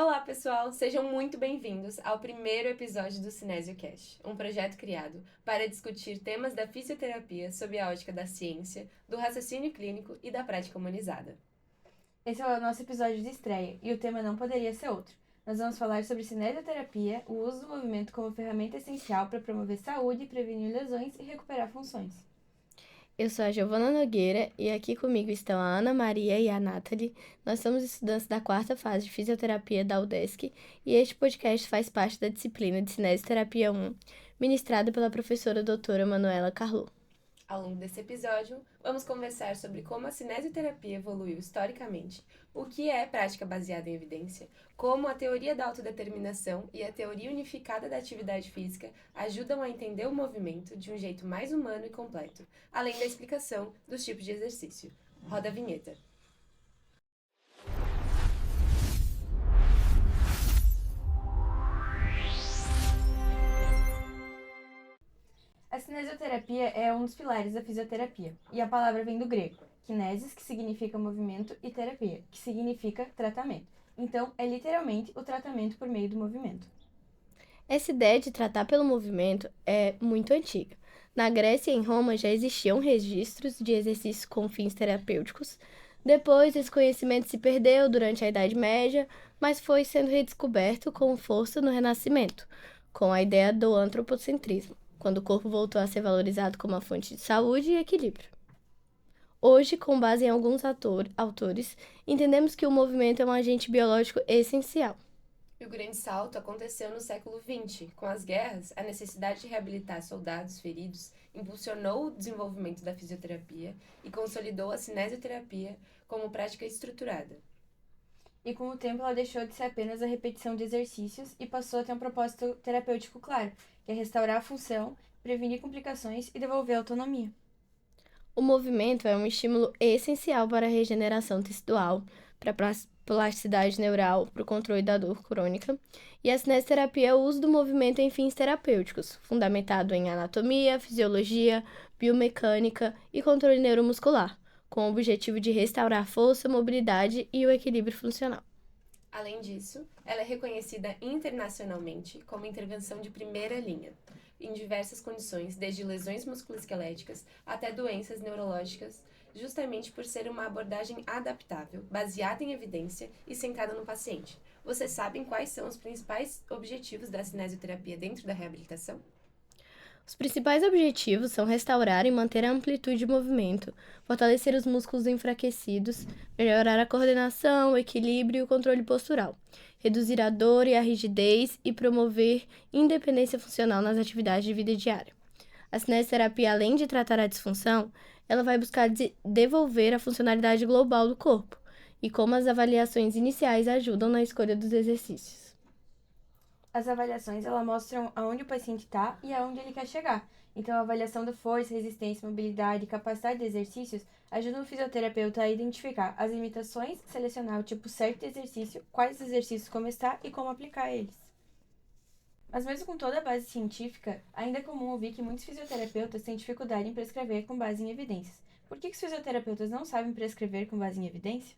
Olá, pessoal! Sejam muito bem-vindos ao primeiro episódio do CinésioCast, um projeto criado para discutir temas da fisioterapia sob a ótica da ciência, do raciocínio clínico e da prática humanizada. Esse é o nosso episódio de estreia e o tema não poderia ser outro. Nós vamos falar sobre cinesioterapia, o uso do movimento como ferramenta essencial para promover saúde, prevenir lesões e recuperar funções. Eu sou a Giovana Nogueira e aqui comigo estão a Ana Maria e a Nathalie. Nós somos estudantes da quarta fase de fisioterapia da UDESC e este podcast faz parte da disciplina de Cinesioterapia 1, ministrada pela professora doutora Manuela Carlo. Ao longo desse episódio, vamos conversar sobre como a cinesioterapia evoluiu historicamente, o que é prática baseada em evidência, como a teoria da autodeterminação e a teoria unificada da atividade física ajudam a entender o movimento de um jeito mais humano e completo, além da explicação dos tipos de exercício. Roda a vinheta. A cinesioterapia é um dos pilares da fisioterapia, e a palavra vem do grego, kinesis, que significa movimento, e terapia, que significa tratamento. Então, é literalmente o tratamento por meio do movimento. Essa ideia de tratar pelo movimento é muito antiga. Na Grécia e em Roma já existiam registros de exercícios com fins terapêuticos. Depois, esse conhecimento se perdeu durante a Idade Média, mas foi sendo redescoberto com força no Renascimento, com a ideia do antropocentrismo, quando o corpo voltou a ser valorizado como uma fonte de saúde e equilíbrio. Hoje, com base em alguns autores, entendemos que o movimento é um agente biológico essencial. E o grande salto aconteceu no século XX. Com as guerras, a necessidade de reabilitar soldados feridos impulsionou o desenvolvimento da fisioterapia e consolidou a cinesioterapia como prática estruturada. E com o tempo ela deixou de ser apenas a repetição de exercícios e passou a ter um propósito terapêutico claro, que é restaurar a função, prevenir complicações e devolver a autonomia. O movimento é um estímulo essencial para a regeneração tecidual, para a plasticidade neural, para o controle da dor crônica, e a cinesioterapia é o uso do movimento em fins terapêuticos, fundamentado em anatomia, fisiologia, biomecânica e controle neuromuscular, com o objetivo de restaurar força, mobilidade e o equilíbrio funcional. Além disso, ela é reconhecida internacionalmente como intervenção de primeira linha, em diversas condições, desde lesões musculoesqueléticas até doenças neurológicas, justamente por ser uma abordagem adaptável, baseada em evidência e centrada no paciente. Vocês sabem quais são os principais objetivos da cinesioterapia dentro da reabilitação? Os principais objetivos são restaurar e manter a amplitude de movimento, fortalecer os músculos enfraquecidos, melhorar a coordenação, o equilíbrio e o controle postural, reduzir a dor e a rigidez e promover independência funcional nas atividades de vida diária. A cinesioterapia, além de tratar a disfunção, ela vai buscar devolver a funcionalidade global do corpo e como as avaliações iniciais ajudam na escolha dos exercícios. As avaliações elas mostram aonde o paciente está e aonde ele quer chegar. Então, a avaliação da força, resistência, mobilidade e capacidade de exercícios ajuda o fisioterapeuta a identificar as limitações, selecionar o tipo certo de exercício, quais exercícios começar e como aplicar eles. Mas mesmo com toda a base científica, ainda é comum ouvir que muitos fisioterapeutas têm dificuldade em prescrever com base em evidências. Por que os fisioterapeutas não sabem prescrever com base em evidência?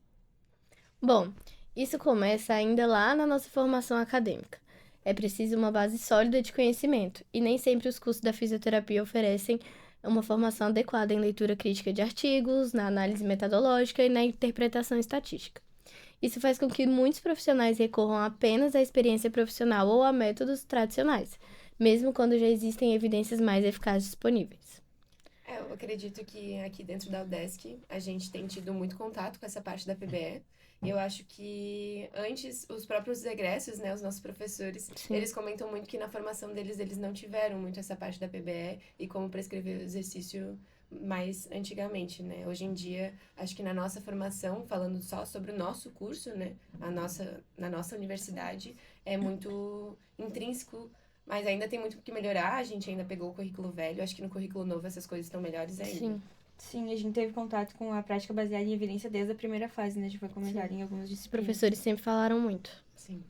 Bom, isso começa ainda lá na nossa formação acadêmica. É preciso uma base sólida de conhecimento, e nem sempre os cursos da fisioterapia oferecem uma formação adequada em leitura crítica de artigos, na análise metodológica e na interpretação estatística. Isso faz com que muitos profissionais recorram apenas à experiência profissional ou a métodos tradicionais, mesmo quando já existem evidências mais eficazes disponíveis. Eu acredito que aqui dentro da UDESC a gente tem tido muito contato com essa parte da PBE. Eu acho que antes os próprios egressos, né, os nossos professores, Sim. eles comentam muito que na formação deles eles não tiveram muito essa parte da PBE e como prescrever o exercício mais antigamente, né? Hoje em dia, acho que na nossa formação, falando só sobre o nosso curso, né, na nossa universidade, é muito intrínseco, mas ainda tem muito o que melhorar. A gente ainda pegou o currículo velho. Acho que no currículo novo essas coisas estão melhores ainda. Sim, Sim, a gente teve contato com a prática baseada em evidência desde a primeira fase, né? Já foi sim. comentado em algumas Os disciplinas. professores sempre falaram muito. Sim.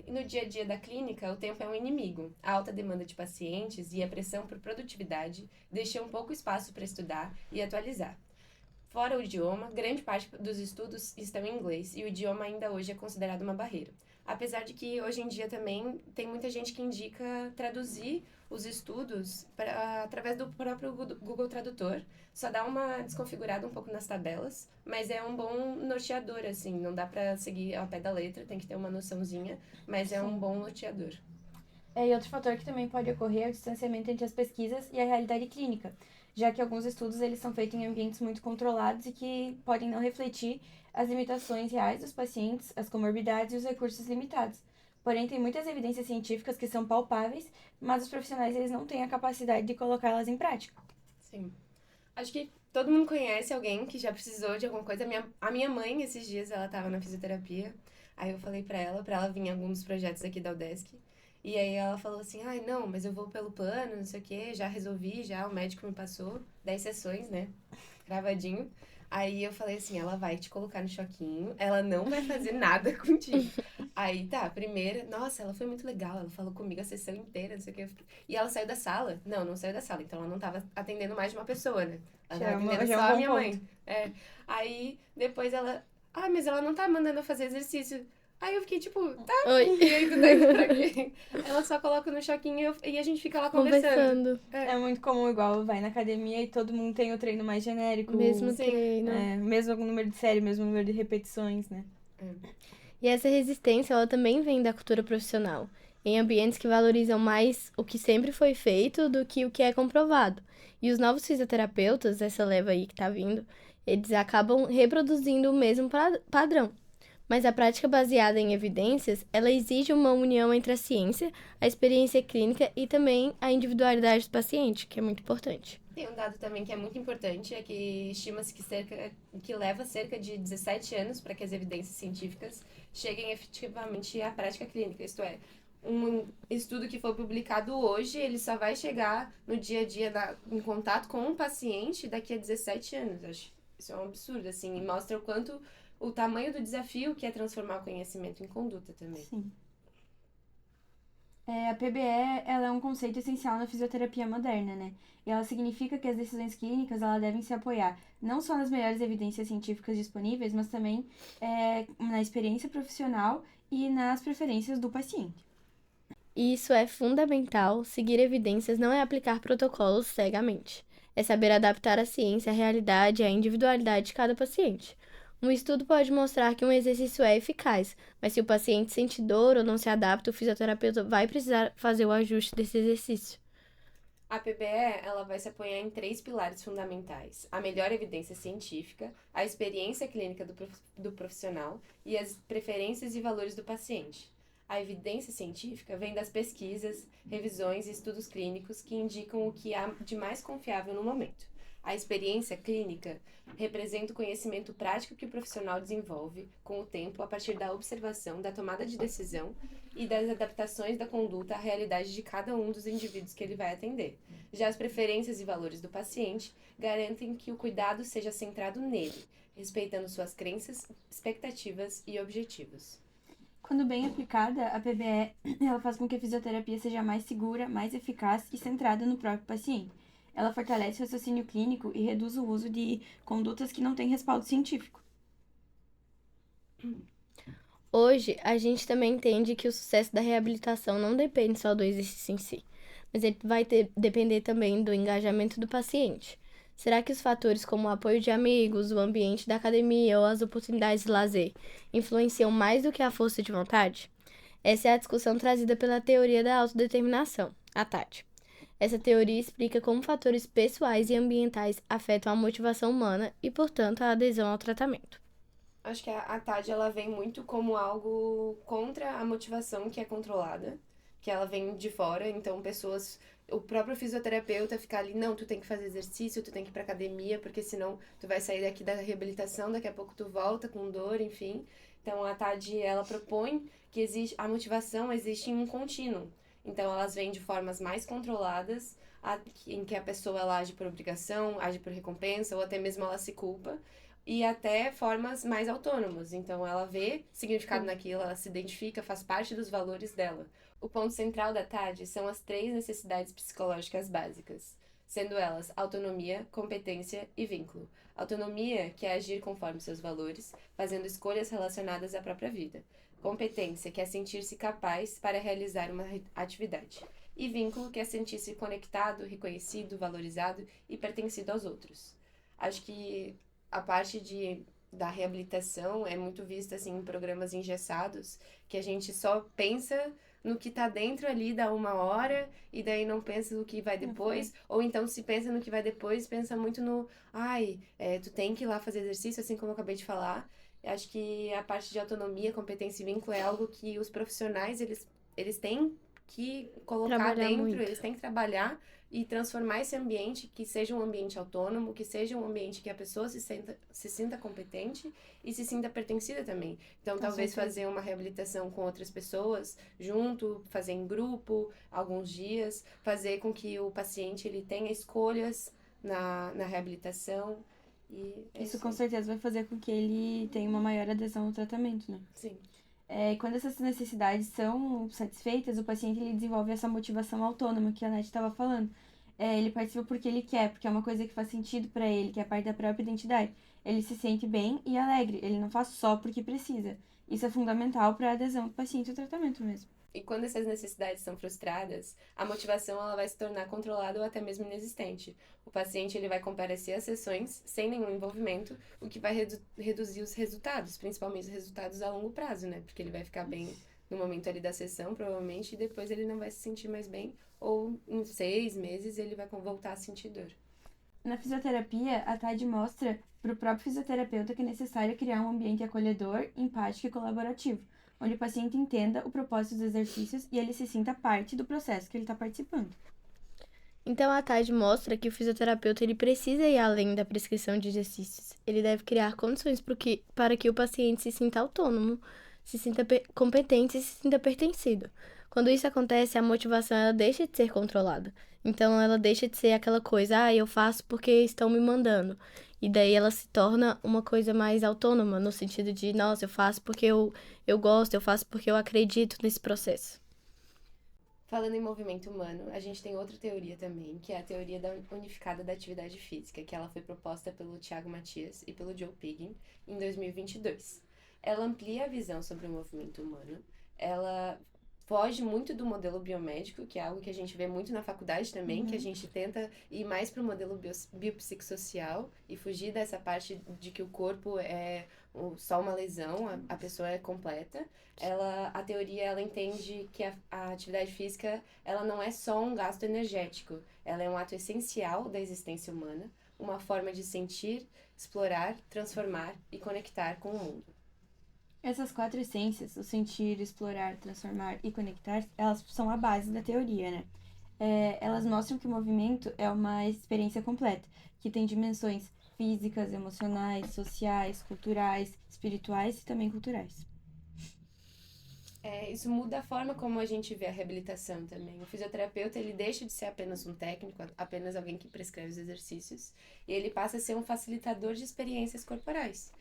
E no dia a dia da clínica, o tempo é um inimigo. A alta demanda de pacientes e a pressão por produtividade deixam pouco espaço para estudar e atualizar. Fora o idioma, grande parte dos estudos estão em inglês e o idioma ainda hoje é considerado uma barreira. Apesar de que hoje em dia também tem muita gente que indica traduzir os estudos através do próprio Google Tradutor. Só dá uma desconfigurada um pouco nas tabelas, mas é um bom norteador, assim. Não dá pra seguir ao pé da letra, tem que ter uma noçãozinha, mas é um bom norteador. E outro fator que também pode ocorrer é o distanciamento entre as pesquisas e a realidade clínica, já que alguns estudos eles são feitos em ambientes muito controlados e que podem não refletir as limitações reais dos pacientes, as comorbidades e os recursos limitados. Porém, tem muitas evidências científicas que são palpáveis, mas os profissionais eles não têm a capacidade de colocá-las em prática. Sim. Acho que todo mundo conhece alguém que já precisou de alguma coisa. A minha mãe, esses dias, ela tava na fisioterapia. Aí eu falei pra ela vir em alguns projetos aqui da UDESC. E aí ela falou assim, ai, não, mas eu vou pelo plano, não sei o quê, já resolvi, já, o médico me passou 10 sessões, né, gravadinho. Aí eu falei assim, ela vai te colocar no choquinho, ela não vai fazer nada contigo. Aí tá, primeira, nossa, ela foi muito legal, ela falou comigo a sessão inteira, não sei o quê. E ela saiu da sala? Não saiu da sala, então ela não tava atendendo mais de uma pessoa, né? Ela tava atendendo Já é só um a bom minha ponto. mãe. É. Aí depois ela, mas ela não tá mandando eu fazer exercício. Aí eu fiquei tipo, tá, Oi. e aí tu tá indo pra quê? Ela só coloca no choquinho e a gente fica lá conversando. Conversando. É muito comum, igual vai na academia e todo mundo tem o treino mais genérico, Mesmo Sim. treino. mesmo número de série, mesmo número de repetições, né? E essa resistência, ela também vem da cultura profissional, em ambientes que valorizam mais o que sempre foi feito do que o que é comprovado. E os novos fisioterapeutas, essa leva aí que tá vindo, eles acabam reproduzindo o mesmo padrão. Mas a prática baseada em evidências, ela exige uma união entre a ciência, a experiência clínica e também a individualidade do paciente, que é muito importante. Tem um dado também que é muito importante, é que estima-se que leva cerca de 17 anos para que as evidências científicas cheguem efetivamente à prática clínica. Isto é, um estudo que foi publicado hoje, ele só vai chegar no dia a dia em contato com um paciente daqui a 17 anos. Acho isso é um absurdo, assim, e mostra o tamanho do desafio que é transformar o conhecimento em conduta também. Sim. A PBE, ela é um conceito essencial na fisioterapia moderna, né? E ela significa que as decisões clínicas, ela devem se apoiar não só nas melhores evidências científicas disponíveis, mas também na experiência profissional e nas preferências do paciente. E isso é fundamental, seguir evidências não é aplicar protocolos cegamente. É saber adaptar a ciência à realidade e à individualidade de cada paciente. Um estudo pode mostrar que um exercício é eficaz, mas se o paciente sente dor ou não se adapta, o fisioterapeuta vai precisar fazer o ajuste desse exercício. A PBE, ela vai se apoiar em 3 pilares fundamentais: a melhor evidência científica, a experiência clínica do profissional e as preferências e valores do paciente. A evidência científica vem das pesquisas, revisões e estudos clínicos que indicam o que há de mais confiável no momento. A experiência clínica representa o conhecimento prático que o profissional desenvolve com o tempo a partir da observação, da tomada de decisão e das adaptações da conduta à realidade de cada um dos indivíduos que ele vai atender. Já as preferências e valores do paciente garantem que o cuidado seja centrado nele, respeitando suas crenças, expectativas e objetivos. Quando bem aplicada, a PBE ela faz com que a fisioterapia seja mais segura, mais eficaz e centrada no próprio paciente. Ela fortalece o raciocínio clínico e reduz o uso de condutas que não têm respaldo científico. Hoje, a gente também entende que o sucesso da reabilitação não depende só do exercício em si, mas ele vai depender também do engajamento do paciente. Será que os fatores como o apoio de amigos, o ambiente da academia ou as oportunidades de lazer influenciam mais do que a força de vontade? Essa é a discussão trazida pela teoria da autodeterminação, a TAD. Essa teoria explica como fatores pessoais e ambientais afetam a motivação humana e, portanto, a adesão ao tratamento. Acho que a TAD ela vem muito como algo contra a motivação que é controlada, que ela vem de fora, então o próprio fisioterapeuta fica ali, não, tu tem que fazer exercício, tu tem que ir pra academia, porque senão tu vai sair daqui da reabilitação, daqui a pouco tu volta com dor, enfim. Então a TAD ela propõe que a motivação existe em um contínuo. Então elas vêm de formas mais controladas, em que a pessoa ela age por obrigação, age por recompensa, ou até mesmo ela se culpa, e até formas mais autônomas. Então ela vê significado naquilo, ela se identifica, faz parte dos valores dela. O ponto central da TAD são as 3 necessidades psicológicas básicas: sendo elas autonomia, competência e vínculo. Autonomia, que é agir conforme seus valores, fazendo escolhas relacionadas à própria vida. Competência, que é sentir-se capaz para realizar uma atividade. E vínculo, que é sentir-se conectado, reconhecido, valorizado e pertencido aos outros. Acho que a parte da reabilitação é muito vista assim, em programas engessados, que a gente só pensa no que tá dentro ali da 1 hora e daí não pensa no que vai depois, ou então se pensa no que vai depois, pensa muito no, tu tem que ir lá fazer exercício, assim como eu acabei de falar. Acho que a parte de autonomia, competência e vínculo é algo que os profissionais, eles têm que colocar Trabalhar dentro, muito. eles têm que trabalhar e transformar esse ambiente que seja um ambiente autônomo, que seja um ambiente que a pessoa se sinta competente e se sinta pertencida também. Então, talvez fazer uma reabilitação com outras pessoas, junto, fazer em grupo, alguns dias, fazer com que o paciente ele tenha escolhas na reabilitação. E é Isso isso com aí. certeza vai fazer com que ele tenha uma maior adesão ao tratamento, né? Sim. Quando essas necessidades são satisfeitas, o paciente ele desenvolve essa motivação autônoma que a Nath estava falando. Ele participa porque ele quer, porque é uma coisa que faz sentido para ele, que é parte da própria identidade. Ele se sente bem e alegre, ele não faz só porque precisa. Isso é fundamental para a adesão do paciente ao tratamento mesmo. E quando essas necessidades são frustradas, a motivação ela vai se tornar controlada ou até mesmo inexistente. O paciente ele vai comparecer às sessões sem nenhum envolvimento, o que vai reduzir os resultados, principalmente os resultados a longo prazo, né? Porque ele vai ficar bem no momento ali da sessão, provavelmente, e depois ele não vai se sentir mais bem, ou em 6 meses ele vai voltar a sentir dor. Na fisioterapia, a TAD mostra para o próprio fisioterapeuta que é necessário criar um ambiente acolhedor, empático e colaborativo, onde o paciente entenda o propósito dos exercícios e ele se sinta parte do processo que ele está participando. Então, a TAD mostra que o fisioterapeuta ele precisa ir além da prescrição de exercícios. Ele deve criar condições para que o paciente se sinta autônomo, se sinta competente e se sinta pertencido. Quando isso acontece, a motivação ela deixa de ser controlada. Então, ela deixa de ser aquela coisa, eu faço porque estão me mandando. E daí ela se torna uma coisa mais autônoma, no sentido de, nossa, eu faço porque eu gosto, eu faço porque eu acredito nesse processo. Falando em movimento humano, a gente tem outra teoria também, que é a teoria da unificada da atividade física, que ela foi proposta pelo Thiago Matias e pelo Joe Piggin em 2022. Ela amplia a visão sobre o movimento humano, ela foge muito do modelo biomédico, que é algo que a gente vê muito na faculdade também, que a gente tenta ir mais para o modelo biopsicossocial e fugir dessa parte de que o corpo é só uma lesão, a pessoa é completa. A teoria ela entende que a atividade física ela não é só um gasto energético, ela é um ato essencial da existência humana, uma forma de sentir, explorar, transformar e conectar com o mundo. Essas 4 essências, o sentir, explorar, transformar e conectar, elas são a base da teoria, né? Elas mostram que o movimento é uma experiência completa, que tem dimensões físicas, emocionais, sociais, culturais, espirituais e também culturais. Isso muda a forma como a gente vê a reabilitação também. O fisioterapeuta, ele deixa de ser apenas um técnico, apenas alguém que prescreve os exercícios, e ele passa a ser um facilitador de experiências corporais.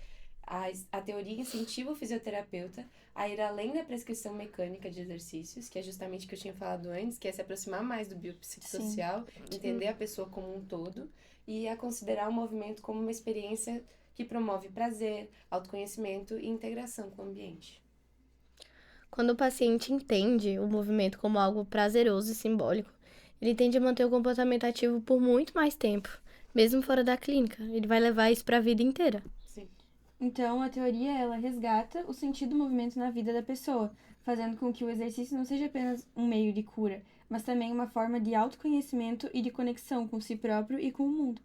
A teoria incentiva o fisioterapeuta a ir além da prescrição mecânica de exercícios, que é justamente o que eu tinha falado antes, que é se aproximar mais do biopsicossocial, entender a pessoa como um todo, e a considerar o movimento como uma experiência que promove prazer, autoconhecimento e integração com o ambiente. Quando o paciente entende o movimento como algo prazeroso e simbólico, ele tende a manter o comportamento ativo por muito mais tempo, mesmo fora da clínica. Ele vai levar isso para a vida inteira. Sim. Então, a teoria, ela resgata o sentido do movimento na vida da pessoa, fazendo com que o exercício não seja apenas um meio de cura, mas também uma forma de autoconhecimento e de conexão com si próprio e com o mundo.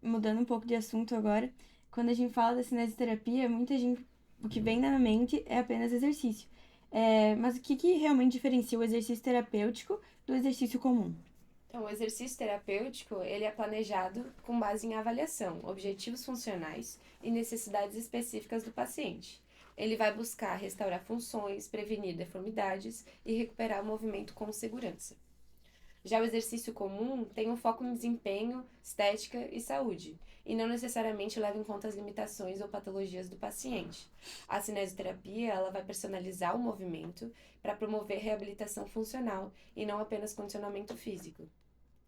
Mudando um pouco de assunto agora, quando a gente fala da cinesioterapia, muita gente, o que vem na mente é apenas exercício. Mas o que realmente diferencia o exercício terapêutico do exercício comum? Então, o exercício terapêutico, ele é planejado com base em avaliação, objetivos funcionais e necessidades específicas do paciente. Ele vai buscar restaurar funções, prevenir deformidades e recuperar o movimento com segurança. Já o exercício comum tem um foco em desempenho, estética e saúde, e não necessariamente leva em conta as limitações ou patologias do paciente. A cinesioterapia, ela vai personalizar o movimento para promover reabilitação funcional e não apenas condicionamento físico.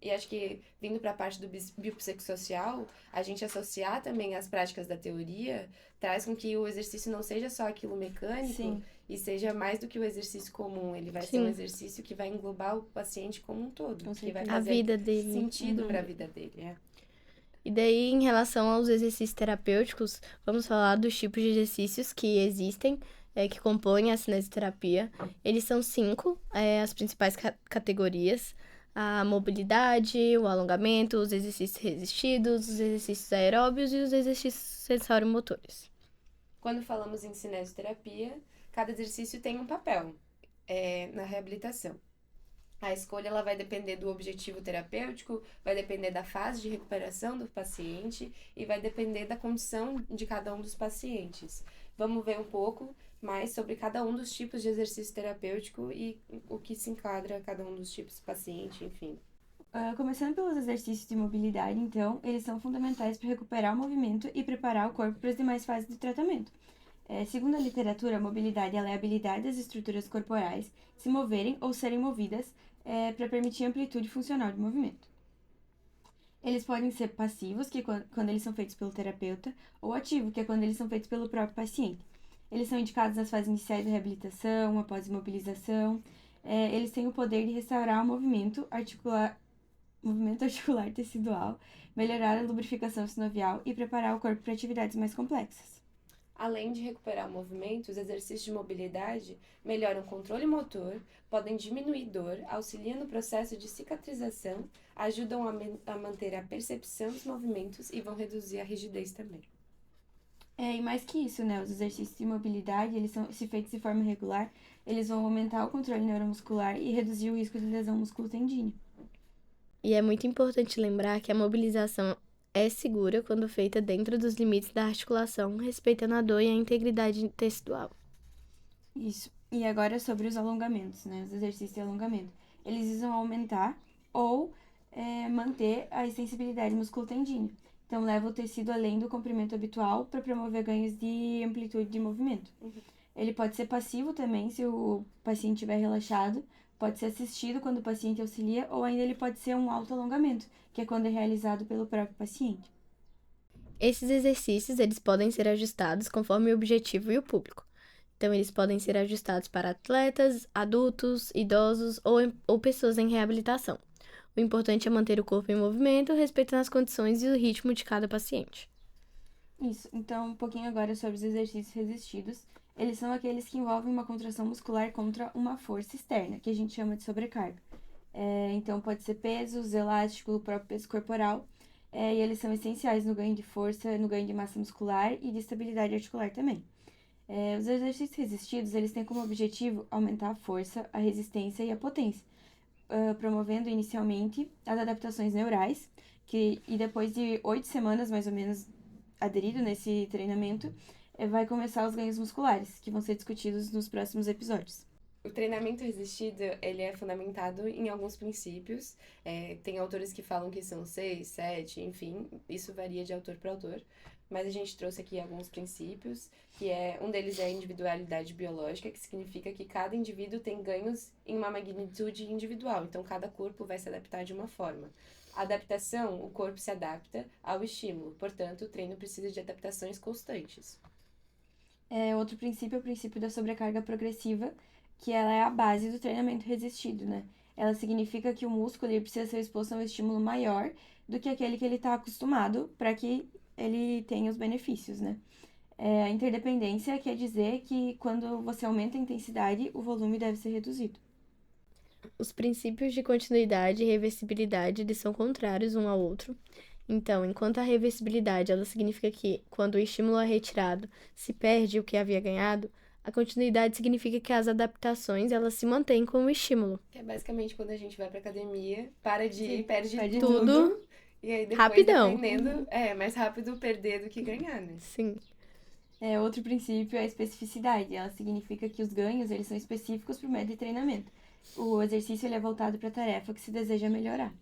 E acho que, vindo para a parte do biopsicossocial, a gente associar também as práticas da teoria traz com que o exercício não seja só aquilo mecânico Sim. e seja mais do que o exercício comum. Ele vai ser um exercício que vai englobar o paciente como um todo, Com que vai certeza. A fazer vida dele. sentido para a vida dele. E daí, em relação aos exercícios terapêuticos, vamos falar dos tipos de exercícios que existem, que compõem a cinesioterapia. Eles são 5, as principais categorias: a mobilidade, o alongamento, os exercícios resistidos, os exercícios aeróbios e os exercícios sensório-motores. Quando falamos em cinesioterapia, cada exercício tem um papel na reabilitação. A escolha ela vai depender do objetivo terapêutico, vai depender da fase de recuperação do paciente e vai depender da condição de cada um dos pacientes. Vamos ver um pouco mais sobre cada um dos tipos de exercício terapêutico e o que se enquadra a cada um dos tipos de paciente, enfim. Começando pelos exercícios de mobilidade, então, eles são fundamentais para recuperar o movimento e preparar o corpo para as demais fases do tratamento. Segundo a literatura, a mobilidade ela é a habilidade das estruturas corporais se moverem ou serem movidas para permitir amplitude funcional de movimento. Eles podem ser passivos, que quando eles são feitos pelo terapeuta, ou ativos, que é quando eles são feitos pelo próprio paciente. Eles são indicados nas fases iniciais da reabilitação, após imobilização. Eles têm o poder de restaurar o movimento articular tecidual, melhorar a lubrificação sinovial e preparar o corpo para atividades mais complexas. Além de recuperar o movimento, os exercícios de mobilidade melhoram o controle motor, podem diminuir dor, auxiliam no processo de cicatrização, ajudam a manter a percepção dos movimentos e vão reduzir a rigidez também. E mais que isso, né? Os exercícios de mobilidade, se feitos de forma regular, eles vão aumentar o controle neuromuscular e reduzir o risco de lesão musculotendínea. E é muito importante lembrar que a mobilização é segura quando feita dentro dos limites da articulação, respeitando a dor e a integridade tecidual. Isso. E agora sobre os alongamentos, né? Os exercícios de alongamento. Eles visam aumentar ou manter a extensibilidade musculotendínea. Então, leva o tecido além do comprimento habitual para promover ganhos de amplitude de movimento. Ele pode ser passivo também, se o paciente estiver relaxado. Pode ser assistido quando o paciente auxilia, ou ainda ele pode ser um autoalongamento, que é quando é realizado pelo próprio paciente. Esses exercícios, eles podem ser ajustados conforme o objetivo e o público. Então, eles podem ser ajustados para atletas, adultos, idosos ou pessoas em reabilitação. O importante é manter o corpo em movimento, respeitando as condições e o ritmo de cada paciente. Isso. Então, um pouquinho agora sobre os exercícios resistidos. Eles são aqueles que envolvem uma contração muscular contra uma força externa, que a gente chama de sobrecarga. Então, pode ser pesos, elásticos, o próprio peso corporal. E eles são essenciais no ganho de força, no ganho de massa muscular e de estabilidade articular também. Os exercícios resistidos, eles têm como objetivo aumentar a força, a resistência e a potência, promovendo inicialmente as adaptações neurais, e depois de 8 semanas, mais ou menos, aderido nesse treinamento, vai começar os ganhos musculares, que vão ser discutidos nos próximos episódios. O treinamento resistido, ele é fundamentado em alguns princípios. Tem autores que falam que são 6, 7, enfim, isso varia de autor para autor. Mas a gente trouxe aqui alguns princípios, um deles é a individualidade biológica, que significa que cada indivíduo tem ganhos em uma magnitude individual, então cada corpo vai se adaptar de uma forma. A adaptação, o corpo se adapta ao estímulo, portanto, o treino precisa de adaptações constantes. Outro princípio é o princípio da sobrecarga progressiva, que ela é a base do treinamento resistido, né? Ela significa que o músculo ele precisa ser exposto a um estímulo maior do que aquele que ele está acostumado para que ele tenha os benefícios, né? A interdependência quer dizer que quando você aumenta a intensidade, o volume deve ser reduzido. Os princípios de continuidade e reversibilidade eles são contrários um ao outro. Então, enquanto a reversibilidade ela significa que, quando o estímulo é retirado, se perde o que havia ganhado, a continuidade significa que as adaptações elas se mantêm com o estímulo. Que é basicamente quando a gente vai pra academia, para de ir, perde tudo. E aí depois, Rapidão. dependendo, é mais rápido perder do que ganhar, né? Sim. Outro princípio é a especificidade. Ela significa que os ganhos eles são específicos para o método de treinamento. O exercício ele é voltado para a tarefa que se deseja melhorar.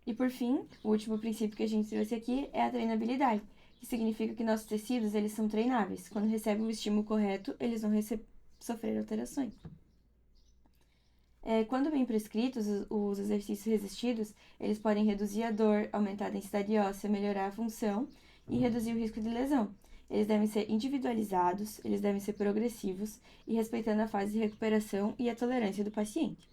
E por fim, o último princípio que a gente trouxe aqui é a treinabilidade, que significa que nossos tecidos eles são treináveis. Quando recebem o estímulo correto, eles vão sofrer alterações. Quando bem prescritos, os exercícios resistidos, eles podem reduzir a dor, aumentar a densidade óssea, melhorar a função e reduzir o risco de lesão. Eles devem ser individualizados, eles devem ser progressivos e respeitando a fase de recuperação e a tolerância do paciente.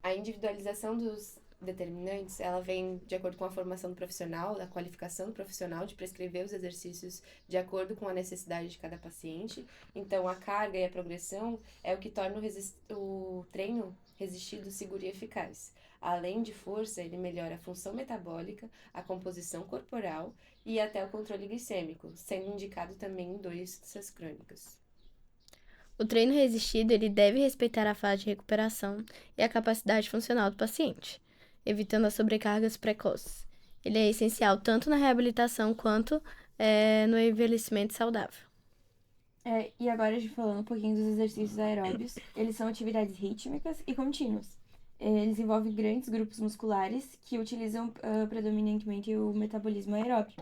A individualização dos determinantes, ela vem de acordo com a formação do profissional, da qualificação do profissional de prescrever os exercícios de acordo com a necessidade de cada paciente. Então, a carga e a progressão é o que torna o treino resistido seguro e eficaz. Além de força, ele melhora a função metabólica, a composição corporal e até o controle glicêmico, sendo indicado também em doenças crônicas. O treino resistido ele deve respeitar a fase de recuperação e a capacidade funcional do paciente, evitando as sobrecargas precoces. Ele é essencial tanto na reabilitação quanto no envelhecimento saudável. E agora, a gente falando um pouquinho dos exercícios aeróbios, eles são atividades rítmicas e contínuas. Eles envolvem grandes grupos musculares que utilizam predominantemente o metabolismo aeróbio.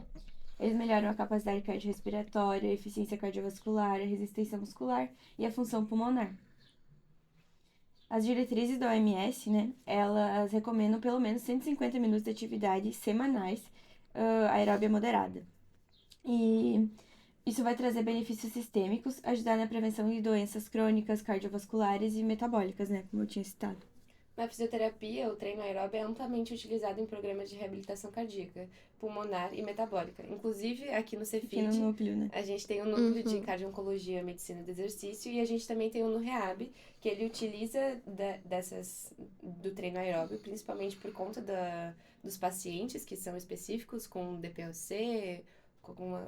Eles melhoram a capacidade cardiorrespiratória, a eficiência cardiovascular, a resistência muscular e a função pulmonar. As diretrizes da OMS, elas recomendam pelo menos 150 minutos de atividade semanais aeróbia moderada. E isso vai trazer benefícios sistêmicos, ajudar na prevenção de doenças crônicas, cardiovasculares e metabólicas, como eu tinha citado. Na fisioterapia, o treino aeróbio é amplamente utilizado em programas de reabilitação cardíaca, pulmonar e metabólica. Inclusive, aqui no Cefit, Aqui no núcleo, a gente tem o núcleo de cardio-oncologia e medicina do exercício e a gente também tem o NuReab, que ele utiliza do treino aeróbio, principalmente por conta dos pacientes que são específicos com DPOC, com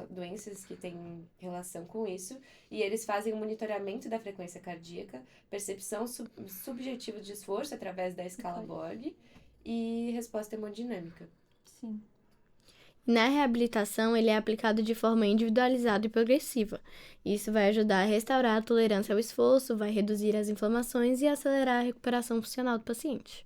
doenças que têm relação com isso, e eles fazem o monitoramento da frequência cardíaca, percepção subjetiva de esforço através da escala Borg e resposta hemodinâmica. Sim. Na reabilitação, ele é aplicado de forma individualizada e progressiva. Isso vai ajudar a restaurar a tolerância ao esforço, vai reduzir as inflamações e acelerar a recuperação funcional do paciente.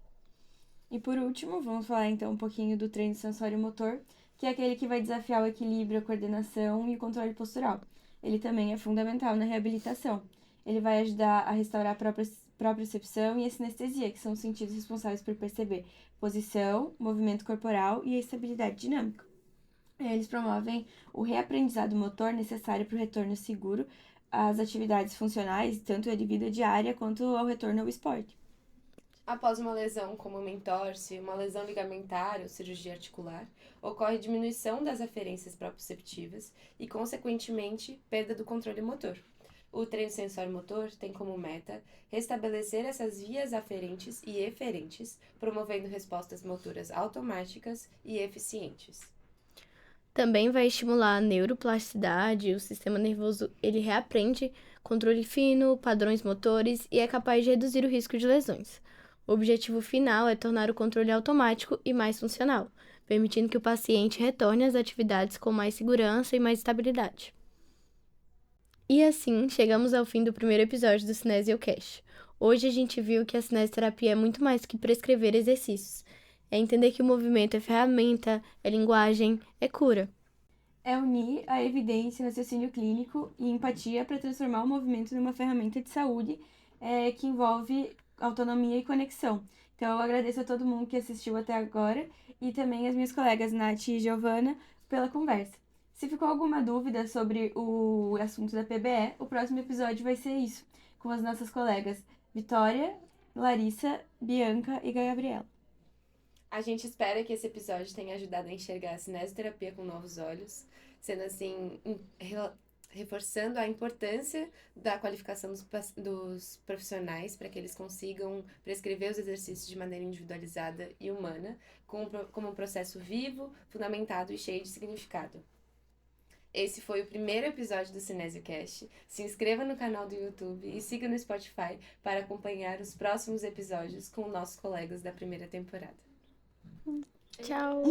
E por último, vamos falar então um pouquinho do treino sensório-motor, que é aquele que vai desafiar o equilíbrio, a coordenação e o controle postural. Ele também é fundamental na reabilitação. Ele vai ajudar a restaurar a propriocepção e a sinestesia, que são os sentidos responsáveis por perceber posição, movimento corporal e a estabilidade dinâmica. Eles promovem o reaprendizado motor necessário para o retorno seguro às atividades funcionais, tanto de vida diária quanto ao retorno ao esporte. Após uma lesão como uma entorse, uma lesão ligamentar ou cirurgia articular, ocorre diminuição das aferências proprioceptivas e, consequentemente, perda do controle motor. O treino sensório-motor tem como meta restabelecer essas vias aferentes e eferentes, promovendo respostas motoras automáticas e eficientes. Também vai estimular a neuroplasticidade, o sistema nervoso ele reaprende controle fino, padrões motores e é capaz de reduzir o risco de lesões. O objetivo final é tornar o controle automático e mais funcional, permitindo que o paciente retorne às atividades com mais segurança e mais estabilidade. E assim, chegamos ao fim do primeiro episódio do CinesioCast. Hoje a gente viu que a cinesioterapia é muito mais que prescrever exercícios. É entender que o movimento é ferramenta, é linguagem, é cura. É unir a evidência, o raciocínio clínico e empatia para transformar o movimento numa ferramenta de saúde que envolve autonomia e conexão. Então, eu agradeço a todo mundo que assistiu até agora e também as minhas colegas Nath e Giovana pela conversa. Se ficou alguma dúvida sobre o assunto da PBE, o próximo episódio vai ser isso, com as nossas colegas Vitória, Larissa, Bianca e Gabriela. A gente espera que esse episódio tenha ajudado a enxergar a cinesioterapia com novos olhos, sendo assim, reforçando a importância da qualificação dos profissionais para que eles consigam prescrever os exercícios de maneira individualizada e humana, como um processo vivo, fundamentado e cheio de significado. Esse foi o primeiro episódio do CinesioCast. Se inscreva no canal do YouTube e siga no Spotify para acompanhar os próximos episódios com nossos colegas da primeira temporada. Tchau!